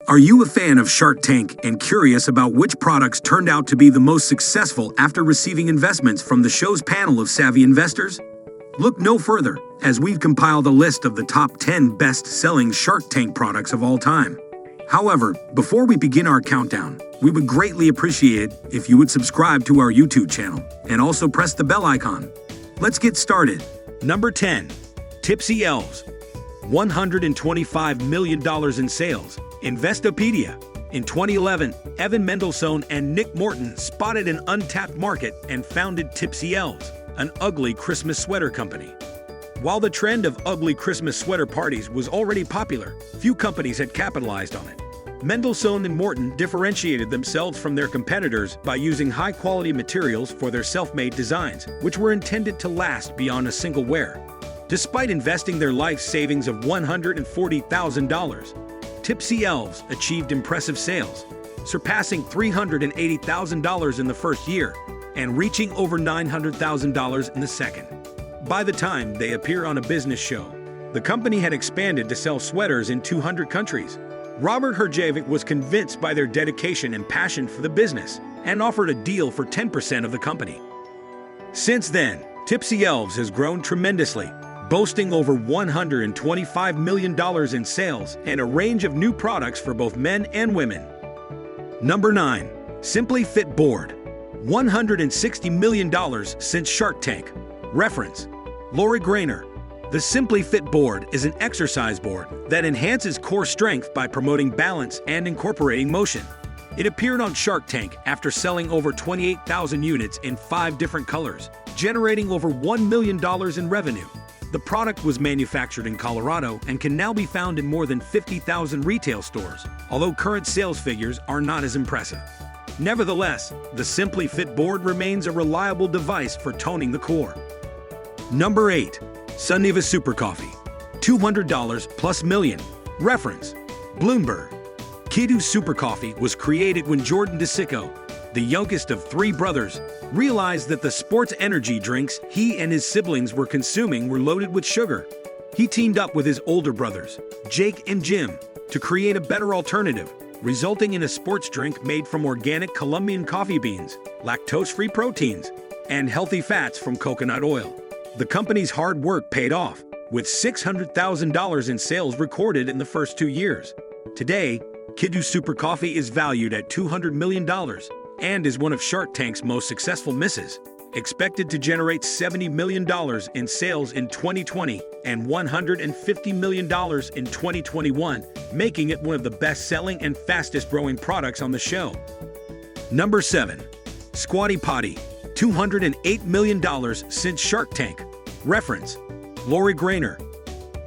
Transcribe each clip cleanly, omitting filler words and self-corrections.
Are you a fan of Shark Tank and curious about which products turned out to be the most successful after receiving investments from the show's panel of savvy investors? Look no further, as we've compiled a list of the top 10 best-selling Shark Tank products of all time. However, before we begin our countdown, we would greatly appreciate it if you would subscribe to our YouTube channel and also press the bell icon. Let's get started. Number 10. Tipsy Elves. $125 million in sales. Investopedia. In 2011, Evan Mendelsohn and Nick Morton spotted an untapped market and founded Tipsy Elves, an ugly Christmas sweater company. While the trend of ugly Christmas sweater parties was already popular, few companies had capitalized on it. Mendelsohn and Morton differentiated themselves from their competitors by using high-quality materials for their self-made designs, which were intended to last beyond a single wear. Despite investing their life savings of $140,000, Tipsy Elves achieved impressive sales, surpassing $380,000 in the first year and reaching over $900,000 in the second. By the time they appear on a business show, the company had expanded to sell sweaters in 200 countries. Robert Herjavec was convinced by their dedication and passion for the business and offered a deal for 10% of the company. Since then, Tipsy Elves has grown tremendously, boasting over $125 million in sales and a range of new products for both men and women. Number 9. Simply Fit Board. $160 million since Shark Tank. Reference: Lori Grainer. The Simply Fit board is an exercise board that enhances core strength by promoting balance and incorporating motion. It appeared on Shark Tank after selling over 28,000 units in 5 different colors, generating over $1 million in revenue. The product was manufactured in Colorado and can now be found in more than 50,000 retail stores, although current sales figures are not as impressive. Nevertheless, the Simply Fit board remains a reliable device for toning the core. Number 8. Sunniva Super Coffee. $200 plus million. Reference: Bloomberg. Kidu Super Coffee was created when Jordan DeSicco, the youngest of 3 brothers, realized that the sports energy drinks he and his siblings were consuming were loaded with sugar. He teamed up with his older brothers, Jake and Jim, to create a better alternative, resulting in a sports drink made from organic Colombian coffee beans, lactose-free proteins, and healthy fats from coconut oil. The company's hard work paid off, with $600,000 in sales recorded in the first 2 years. Today, Kidu Super Coffee is valued at $200 million and is one of Shark Tank's most successful misses, expected to generate $70 million in sales in 2020 and $150 million in 2021, making it one of the best-selling and fastest-growing products on the show. Number 7. Squatty Potty. $208 million since Shark Tank. Reference: Lori Grainer.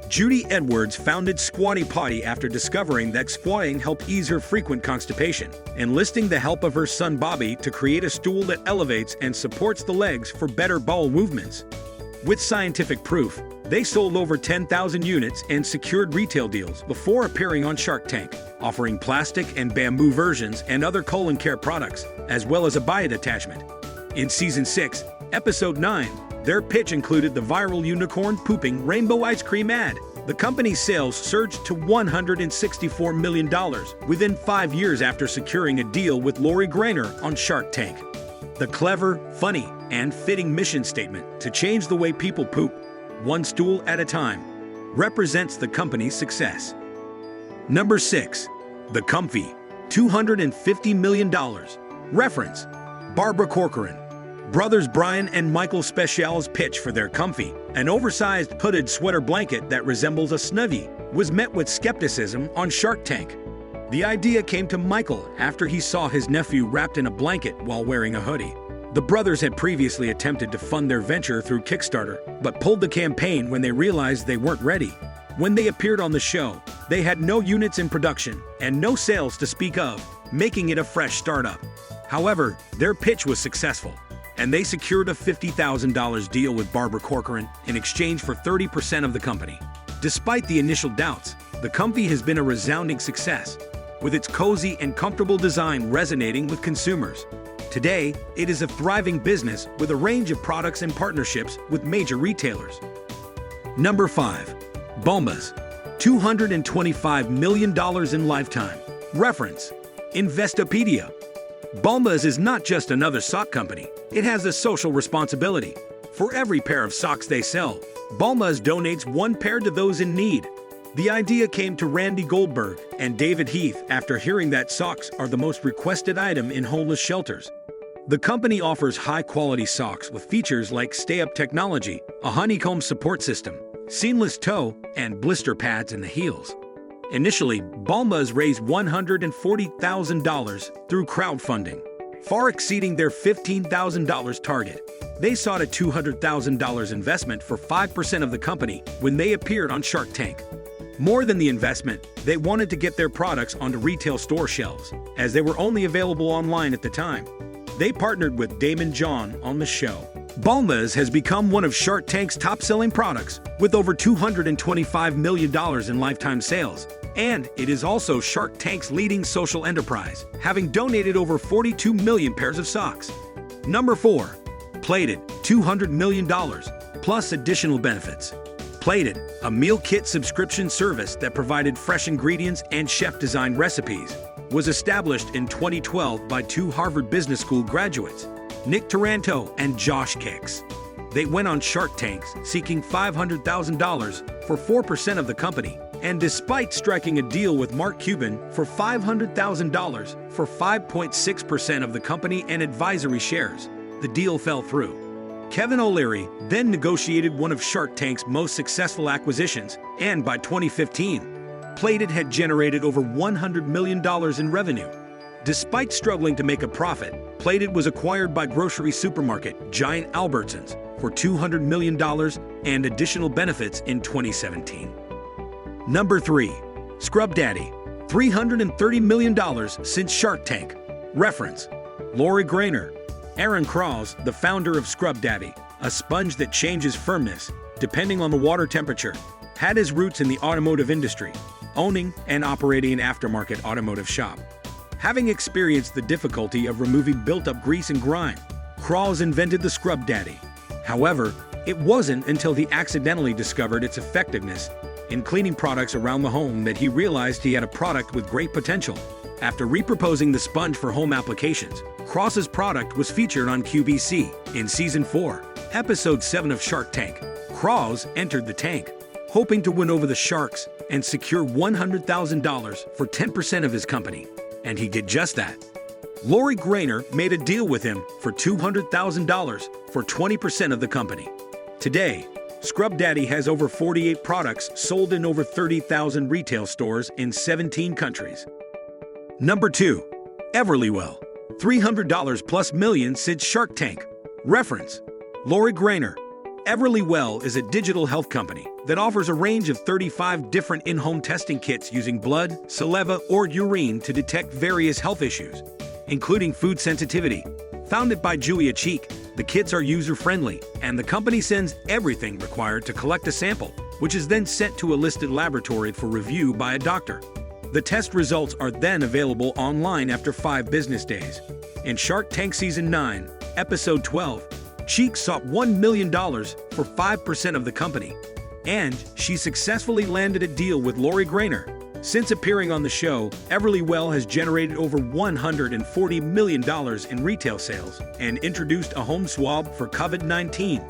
Judy Edwards founded Squatty Potty after discovering that squatting helped ease her frequent constipation, enlisting the help of her son Bobby to create a stool that elevates and supports the legs for better bowel movements. With scientific proof, they sold over 10,000 units and secured retail deals before appearing on Shark Tank, offering plastic and bamboo versions and other colon care products, as well as a bite attachment. In Season 6, Episode 9, their pitch included the viral unicorn pooping rainbow ice cream ad. The company's sales surged to $164 million within 5 years after securing a deal with Lori Grainer on Shark Tank. The clever, funny, and fitting mission statement to change the way people poop, one stool at a time, represents the company's success. Number 6. The Comfy. $250 million. Reference: Barbara Corcoran. Brothers Brian and Michael Speciale's pitch for their Comfy, an oversized hooded sweater blanket that resembles a Snuggie, was met with skepticism on Shark Tank. The idea came to Michael after he saw his nephew wrapped in a blanket while wearing a hoodie. The brothers had previously attempted to fund their venture through Kickstarter, but pulled the campaign when they realized they weren't ready. When they appeared on the show, they had no units in production and no sales to speak of, making it a fresh startup. However, their pitch was successful, and they secured a $50,000 deal with Barbara Corcoran in exchange for 30% of the company. Despite the initial doubts, the Comfy has been a resounding success, with its cozy and comfortable design resonating with consumers. Today, it is a thriving business with a range of products and partnerships with major retailers. Number 5. Bombas. $225 million in lifetime. Reference: Investopedia. Bulma's is not just another sock company, it has a social responsibility. For every pair of socks they sell, Bulma's donates one pair to those in need. The idea came to Randy Goldberg and David Heath after hearing that socks are the most requested item in homeless shelters. The company offers high-quality socks with features like stay-up technology, a honeycomb support system, seamless toe, and blister pads in the heels. Initially, Bulma's raised $140,000 through crowdfunding, far exceeding their $15,000 target. They sought a $200,000 investment for 5% of the company when they appeared on Shark Tank. More than the investment, they wanted to get their products onto retail store shelves, as they were only available online at the time. They partnered with Daymond John on the show. Bulma's has become one of Shark Tank's top-selling products, with over $225 million in lifetime sales. And it is also Shark Tank's leading social enterprise, having donated over 42 million pairs of socks. Number 4. Plated, $200 million, plus additional benefits. Plated, a meal kit subscription service that provided fresh ingredients and chef-designed recipes, was established in 2012 by two Harvard Business School graduates, Nick Taranto and Josh Kicks. They went on Shark Tank seeking $500,000 for 4% of the company, and despite striking a deal with Mark Cuban for $500,000 for 5.6% of the company and advisory shares, the deal fell through. Kevin O'Leary then negotiated one of Shark Tank's most successful acquisitions, and by 2015, Plated had generated over $100 million in revenue. Despite struggling to make a profit, Plated was acquired by grocery supermarket giant Albertsons for $200 million and additional benefits in 2017. Number 3. Scrub Daddy, $330 million since Shark Tank. Reference: Lori Grainer. Aaron Krause, the founder of Scrub Daddy, a sponge that changes firmness depending on the water temperature, had his roots in the automotive industry, owning and operating an aftermarket automotive shop. Having experienced the difficulty of removing built-up grease and grime, Krause invented the Scrub Daddy. However, it wasn't until he accidentally discovered its effectiveness in cleaning products around the home that he realized he had a product with great potential. After repurposing the sponge for home applications, Krause's product was featured on QVC in Season 4, Episode 7 of Shark Tank. Krause entered the tank, hoping to win over the sharks and secure $100,000 for 10% of his company. And he did just that. Lori Grainer made a deal with him for $200,000 for 20% of the company. Today, Scrub Daddy has over 48 products sold in over 30,000 retail stores in 17 countries. Number 2. Everlywell, $300 plus million since Shark Tank. Reference: Lori Grainer. Everlywell is a digital health company that offers a range of 35 different in-home testing kits using blood, saliva, or urine to detect various health issues, including food sensitivity. Founded by Julia Cheek, the kits are user-friendly, and the company sends everything required to collect a sample, which is then sent to a listed laboratory for review by a doctor. The test results are then available online after 5 business days. In Shark Tank Season 9, Episode 12, Cheek sought $1 million for 5% of the company, and she successfully landed a deal with Lori Grainer. Since appearing on the show, Everlywell has generated over $140 million in retail sales and introduced a home swab for COVID-19,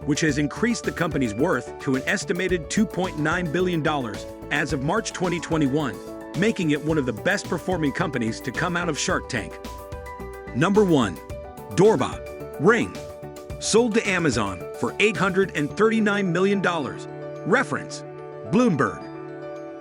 which has increased the company's worth to an estimated $2.9 billion as of March 2021, making it one of the best-performing companies to come out of Shark Tank. Number 1. Dorba Ring, sold to Amazon for $839 million. Reference: Bloomberg.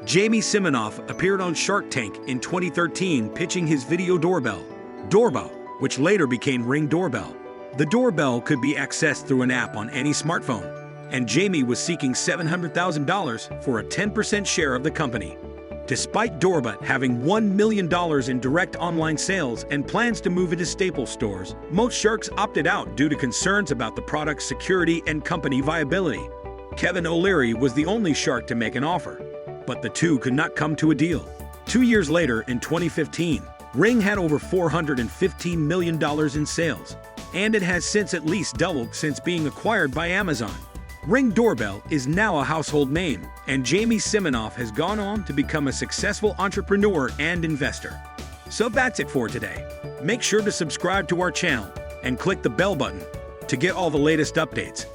Jamie Siminoff appeared on Shark Tank in 2013 pitching his video doorbell, Dorba, which later became Ring Doorbell. The doorbell could be accessed through an app on any smartphone, and Jamie was seeking $700,000 for a 10% share of the company. Despite Dorba having $1 million in direct online sales and plans to move into Staples stores, most sharks opted out due to concerns about the product's security and company viability. Kevin O'Leary was the only shark to make an offer, but the two could not come to a deal. 2 years later, in 2015, Ring had over $415 million in sales, and it has since at least doubled since being acquired by Amazon. Ring Doorbell is now a household name, and Jamie Siminoff has gone on to become a successful entrepreneur and investor. So that's it for today. Make sure to subscribe to our channel and click the bell button to get all the latest updates.